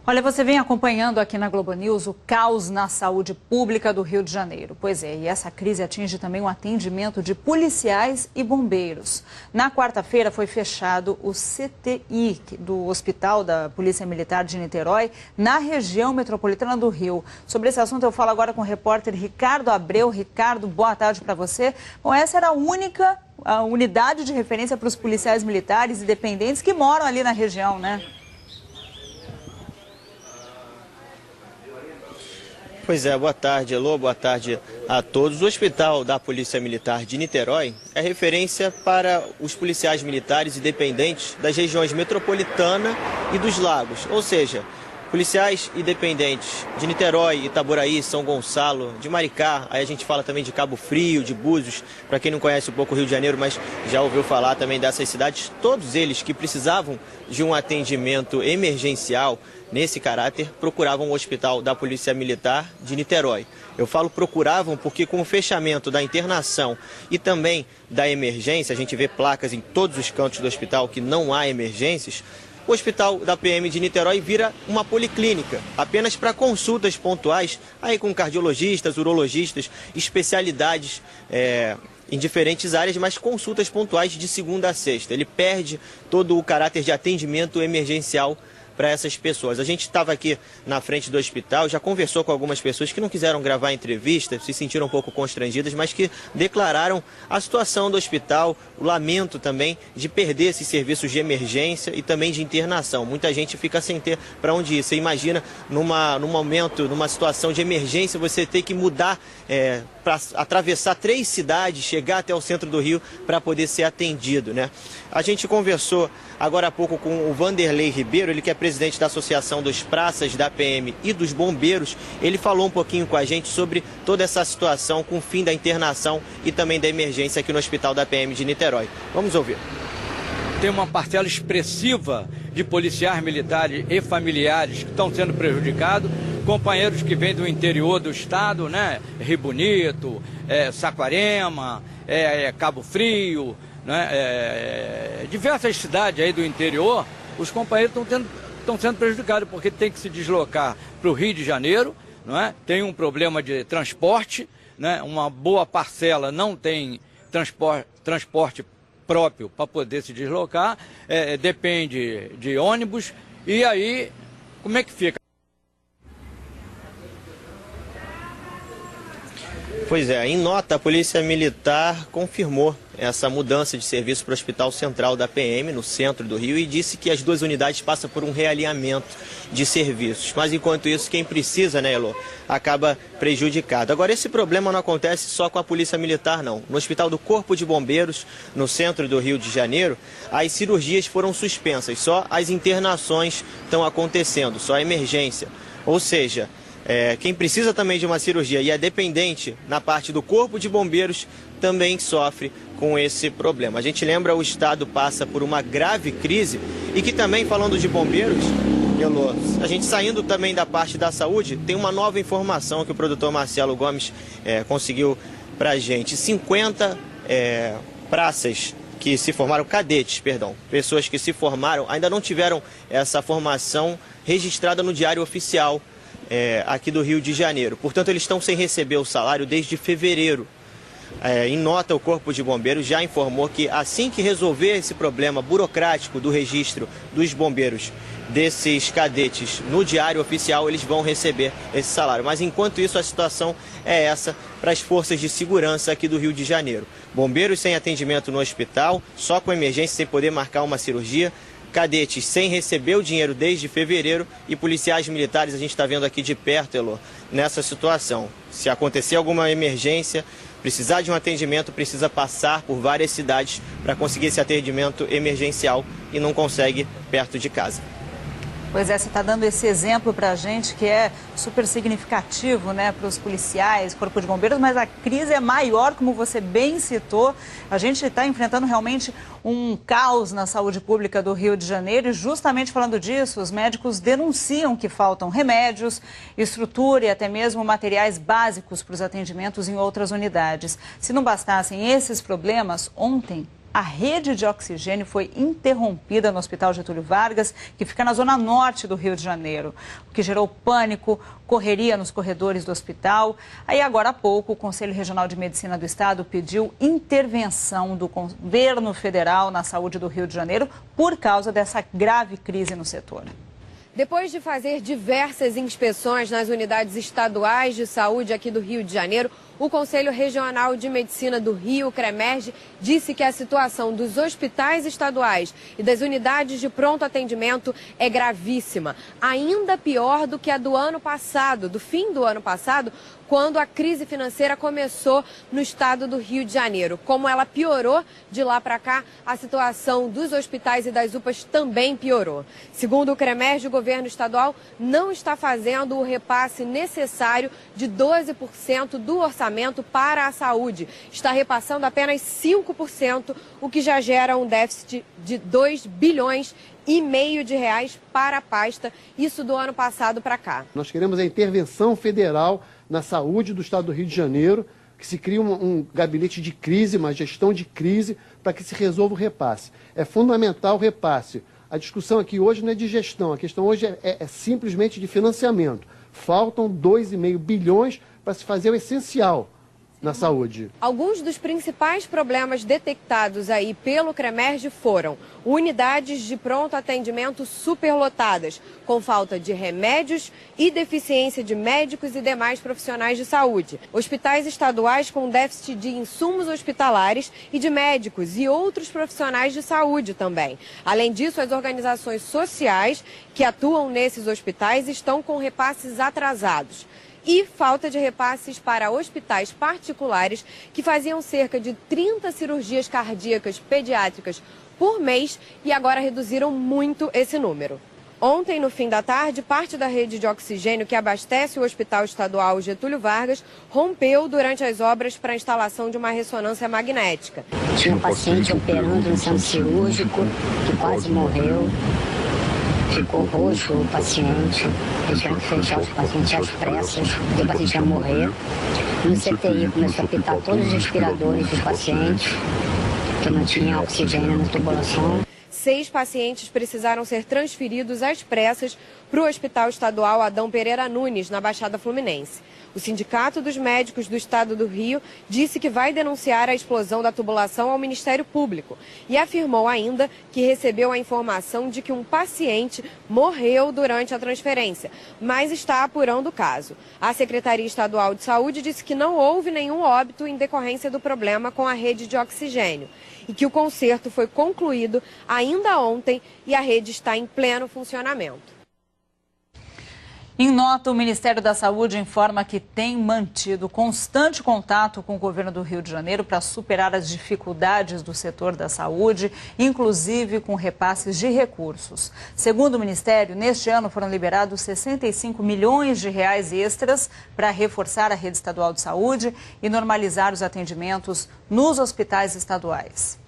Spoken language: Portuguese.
Olha, você vem acompanhando aqui na Globo News o caos na saúde pública do Rio de Janeiro. Pois é, e essa crise atinge também o atendimento de policiais e bombeiros. Na quarta-feira foi fechado o CTI do Hospital da Polícia Militar de Niterói, na região metropolitana do Rio. Sobre esse assunto eu falo agora com o repórter Ricardo Abreu. Ricardo, boa tarde para você. Bom, essa era a unidade de referência para os policiais militares e dependentes que moram ali na região, né? Pois é, boa tarde, Elô, boa tarde a todos. O Hospital da Polícia Militar de Niterói é referência para os policiais militares e dependentes das regiões metropolitana e dos lagos, ou seja, policiais e dependentes de Niterói, Itaboraí, São Gonçalo, de Maricá, aí a gente fala também de Cabo Frio, de Búzios, para quem não conhece um pouco o Rio de Janeiro, mas já ouviu falar também dessas cidades, todos eles que precisavam de um atendimento emergencial nesse caráter, procuravam o Hospital da Polícia Militar de Niterói. Eu falo procuravam porque com o fechamento da internação e também da emergência, a gente vê placas em todos os cantos do hospital que não há emergências, o Hospital da PM de Niterói vira uma policlínica, apenas para consultas pontuais, aí com cardiologistas, urologistas, especialidades em diferentes áreas, mas consultas pontuais de segunda a sexta. Ele perde todo o caráter de atendimento emergencial para essas pessoas. A gente estava aqui na frente do hospital, já conversou com algumas pessoas que não quiseram gravar entrevista, se sentiram um pouco constrangidas, mas que declararam a situação do hospital, o lamento também de perder esses serviços de emergência e também de internação. Muita gente fica sem ter para onde ir. Você imagina num momento, numa situação de emergência, você ter que mudar para atravessar 3 cidades, chegar até o centro do Rio para poder ser atendido, né? A gente conversou agora há pouco com o Vanderlei Ribeiro, ele que é presidente da Associação dos Praças, da PM e dos Bombeiros. Ele falou um pouquinho com a gente sobre toda essa situação com o fim da internação e também da emergência aqui no Hospital da PM de Niterói. Vamos ouvir. Tem uma parcela expressiva de policiais militares e familiares que estão sendo prejudicados, companheiros que vêm do interior do estado, né? Rio Bonito, Saquarema, Cabo Frio, né? Diversas cidades aí do interior, os companheiros estão sendo prejudicados porque tem que se deslocar para o Rio de Janeiro, não é? Tem um problema de transporte, né? Uma boa parcela não tem transporte próprio para poder se deslocar, depende de ônibus, e aí como é que fica? Pois é, em nota, a Polícia Militar confirmou essa mudança de serviço para o Hospital Central da PM, no centro do Rio, e disse que as 2 unidades passam por um realinhamento de serviços. Mas, enquanto isso, quem precisa, né, Elô, acaba prejudicado. Agora, esse problema não acontece só com a Polícia Militar, não. No Hospital do Corpo de Bombeiros, no centro do Rio de Janeiro, as cirurgias foram suspensas, só as internações estão acontecendo, só a emergência. Ou seja, quem precisa também de uma cirurgia e é dependente na parte do Corpo de Bombeiros também sofre com esse problema. A gente lembra, o Estado passa por uma grave crise e que também, falando de bombeiros, Elô, a gente saindo também da parte da saúde, tem uma nova informação que o produtor Marcelo Gomes conseguiu pra gente. 50 praças que se formaram, cadetes, perdão, pessoas que se formaram, ainda não tiveram essa formação registrada no Diário Oficial aqui do Rio de Janeiro. Portanto, eles estão sem receber o salário desde fevereiro. Em nota, o Corpo de Bombeiros já informou que assim que resolver esse problema burocrático do registro dos bombeiros desses cadetes no Diário Oficial, eles vão receber esse salário. Mas enquanto isso, a situação é essa para as forças de segurança aqui do Rio de Janeiro. Bombeiros sem atendimento no hospital, só com emergência, sem poder marcar uma cirurgia. Cadetes sem receber o dinheiro desde fevereiro e policiais militares, a gente está vendo aqui de perto, Elô, nessa situação. Se acontecer alguma emergência, precisar de um atendimento, precisa passar por várias cidades para conseguir esse atendimento emergencial e não consegue perto de casa. Pois é, você está dando esse exemplo para a gente que é super significativo, né, para os policiais, Corpo de Bombeiros, mas a crise é maior, como você bem citou. A gente está enfrentando realmente um caos na saúde pública do Rio de Janeiro e justamente falando disso, os médicos denunciam que faltam remédios, estrutura e até mesmo materiais básicos para os atendimentos em outras unidades. Se não bastassem esses problemas, ontem A rede de oxigênio foi interrompida no Hospital Getúlio Vargas, que fica na zona norte do Rio de Janeiro, o que gerou pânico, correria nos corredores do hospital. Aí, agora há pouco, o Conselho Regional de Medicina do Estado pediu intervenção do governo federal na saúde do Rio de Janeiro por causa dessa grave crise no setor. Depois de fazer diversas inspeções nas unidades estaduais de saúde aqui do Rio de Janeiro, o Conselho Regional de Medicina do Rio, o CREMERG, disse que a situação dos hospitais estaduais e das unidades de pronto atendimento é gravíssima, ainda pior do que a do ano passado, do fim do ano passado, quando a crise financeira começou no estado do Rio de Janeiro. Como ela piorou de lá para cá, a situação dos hospitais e das UPAs também piorou. Segundo o CREMERG, o governo estadual não está fazendo o repasse necessário de 12% do orçamento para a saúde. Está repassando apenas 5%, o que já gera um déficit de 2,5 bilhões de reais para a pasta, isso do ano passado para cá. Nós queremos a intervenção federal na saúde do estado do Rio de Janeiro, que se crie um gabinete de crise, uma gestão de crise, para que se resolva o repasse. É fundamental o repasse. A discussão aqui hoje não é de gestão, a questão hoje é simplesmente de financiamento. Faltam 2,5 bilhões para se fazer o essencial na saúde. Alguns dos principais problemas detectados aí pelo CREMERG foram unidades de pronto atendimento superlotadas, com falta de remédios e deficiência de médicos e demais profissionais de saúde. Hospitais estaduais com déficit de insumos hospitalares e de médicos e outros profissionais de saúde também. Além disso, as organizações sociais que atuam nesses hospitais estão com repasses atrasados. E falta de repasses para hospitais particulares que faziam cerca de 30 cirurgias cardíacas pediátricas por mês e agora reduziram muito esse número. Ontem, no fim da tarde, parte da rede de oxigênio que abastece o Hospital Estadual Getúlio Vargas rompeu durante as obras para a instalação de uma ressonância magnética. Tinha um paciente operando no centro cirúrgico que quase morreu. Ficou roxo o paciente, deixando que fechar os pacientes às pressas, porque o paciente ia morrer. No CTI começou a apitar todos os respiradores do paciente, que não tinha oxigênio na tubulação. 6 pacientes precisaram ser transferidos às pressas para o Hospital Estadual Adão Pereira Nunes, na Baixada Fluminense. O Sindicato dos Médicos do Estado do Rio disse que vai denunciar a explosão da tubulação ao Ministério Público e afirmou ainda que recebeu a informação de que um paciente morreu durante a transferência, mas está apurando o caso. A Secretaria Estadual de Saúde disse que não houve nenhum óbito em decorrência do problema com a rede de oxigênio e que o conserto foi concluído ainda ontem e a rede está em pleno funcionamento. Em nota, o Ministério da Saúde informa que tem mantido constante contato com o governo do Rio de Janeiro para superar as dificuldades do setor da saúde, inclusive com repasses de recursos. Segundo o Ministério, neste ano foram liberados 65 milhões de reais extras para reforçar a rede estadual de saúde e normalizar os atendimentos nos hospitais estaduais.